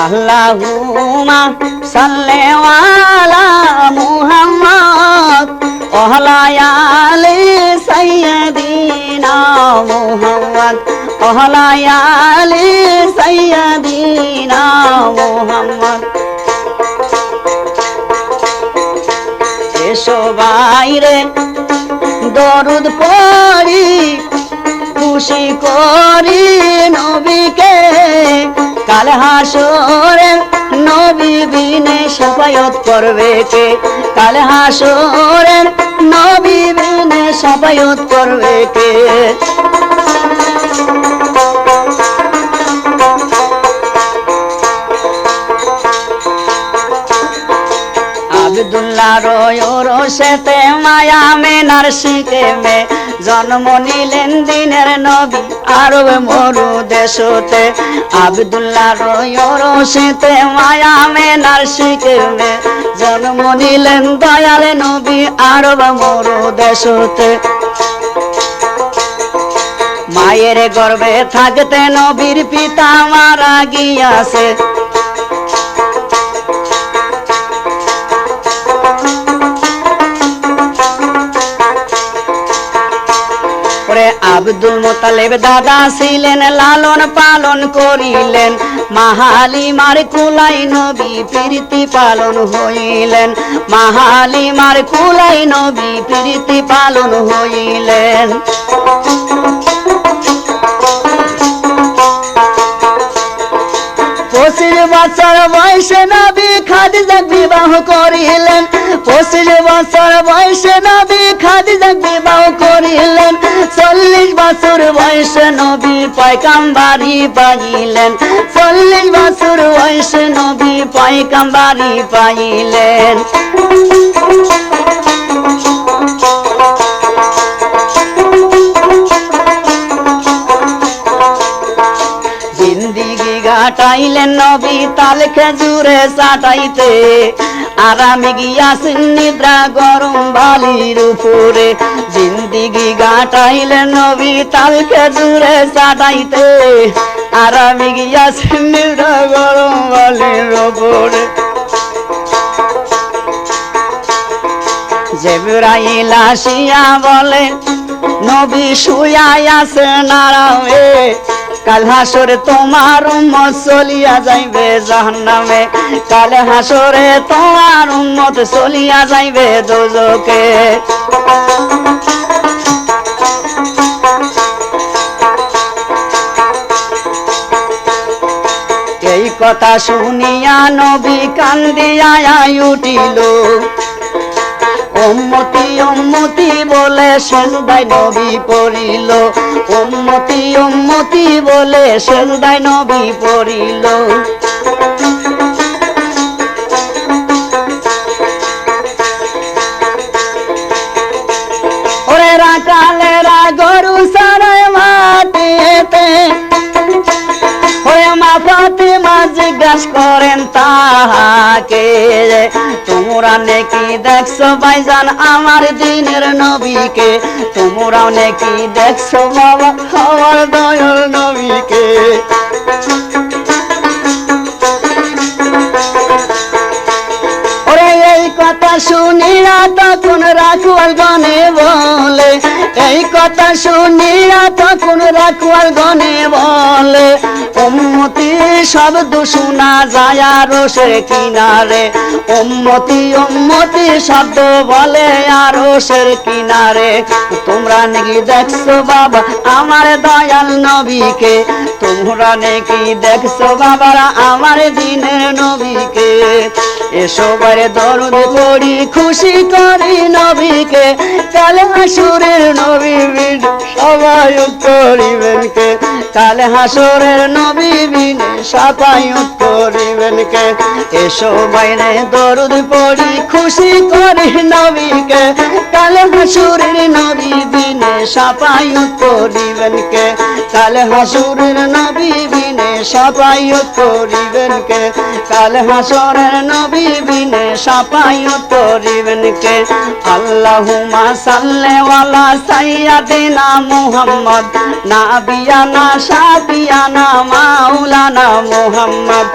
আল্লাহুম্মা সাল্লি আলা মুহাম্মদ ওয়া আলা আলি সাইয়্যিদিনা মুহাম্মদ ওয়া আলা আলি সাইয়্যিদিনা মুহাম্মদ। এসো বাইরে দরুদ পড়ি খুশি করি নবীকে, কাল হাসরে নবী বিনে শাফায়াত করবে কে, কাল হাসরে নবী বিনে শাফায়াত করবে কে। আব্দুল্লাহ রোশেতে মায়া মেনার শিখে মে জন্ম নিলেন দিনের নবী আরব মরু দেশতে। আব্দুল্লাহ রোশেতে মায়া মেনার শিখে মে জন্ম নিলেন দয়াল নবী আরব মরু দেশতে। মায়ের গর্ভে থাকতে নবীর পিতা মারা গিয়াছে, আব্দুল মুত্তালিব দাদা ছিলেন লালন পালন করিলেন, মাহালিমার কুলাই নবী প্রীতি পালন হইলেন, মাহালিমার কুলাই নবী প্রীতি পালন হইলেন। 25 বছর বয়সে নবী খাদিজা বিবাহ করিলেন, 25 বছর বয়সে নবী খাদিজা বিবাহ করিলেন, 40 বছর বয়সে নবী পয়গম্বরি পাইলেন, 40 বছর বয়সে নবী পয়গম্বরি পাইলেন। জিন্দিগি কাটাইলেন নবী তাল খেজুরে চাটাইতে, আরামে গিয়াছেন নিদ্রা গরম বালির উপরে। জিন্দিগি কাটাইলেন নবী তাল খেজুরে চাটাইতে, আরামে গিয়াছেন নিদ্রা গরম বালির উপরে। জিবরাইল আসিয়া বলে নবী শুয়া আছেন আরামে, কাল হাসরে তোমার উম্মত চলিয়া যাইবে জাহান্নামে, কাল হাসরে তোমার উম্মত চলিয়া যাইবে দোজখে। এই কথা শুনিয়া নবী কান্দিয়া উঠিল, উম্মতি উম্মতি বলে সেজদায় নবী পড়িল, উম্মতি উম্মতি বলে সেজদায় নবী পড়িল। ওরে রাকালেরা গরু সারায় মাটিতে, ওরে মা ফাতিমা জিজ্ঞাসা করেন তাহাকে, তোমরা নাকি দেখছো ভাইজান আমার দিনের নবীকে, তোমরা নাকি দেখছো বাবা আমার দয়াল নবীকে। ওরে এই কথা শুনিয়া তখন রাখওয়াল গনে বলে, এই কথা শুনিয়া তখন রাখওয়াল গনে বলে, উম্মতি শব্দ শোনা যায় আরশের কিনারে, উম্মতি উম্মতি শব্দ বলে আরশের কিনারে। তোমরা নাকি দেখছো বাবা আমার দয়াল নবীকে, তোমরা নাকি দেখছো বাবারা আমার দিনের নবীকে। এসো বারে দরুদ পড়ি খুশি করি নবীকে, কাল হাসরের নবী বিনে শাফায়াত করিবেন কে, কাল হাসরের নবী বিনে শাফায়াত করিবেন কে। এসো বাইরে দরুদ পড়ি খুশি করি নবীকে, কাল হাসরের নবী বিনে শাফায়াত করিবেন কে, কাল হাসুরের নবী বিনে সাফায়াত করিবেন কে কাল হাসরের নবী বিনে সাফায়াত করিবেন কে আল্লাহুম্মা সাল্লি আলা সাইয়্যিদিনা মুহাম্মদ নাবিয়ানা শাফিয়ানা মাওলানা মুহাম্মদ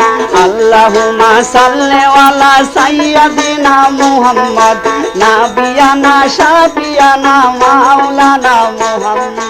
আল্লাহুম্মা সাল্লি আলা সাইয়্যিদিনা মুহাম্মদ নাবিয়ানা শাফিয়ানা মাওলানা মুহাম্মদ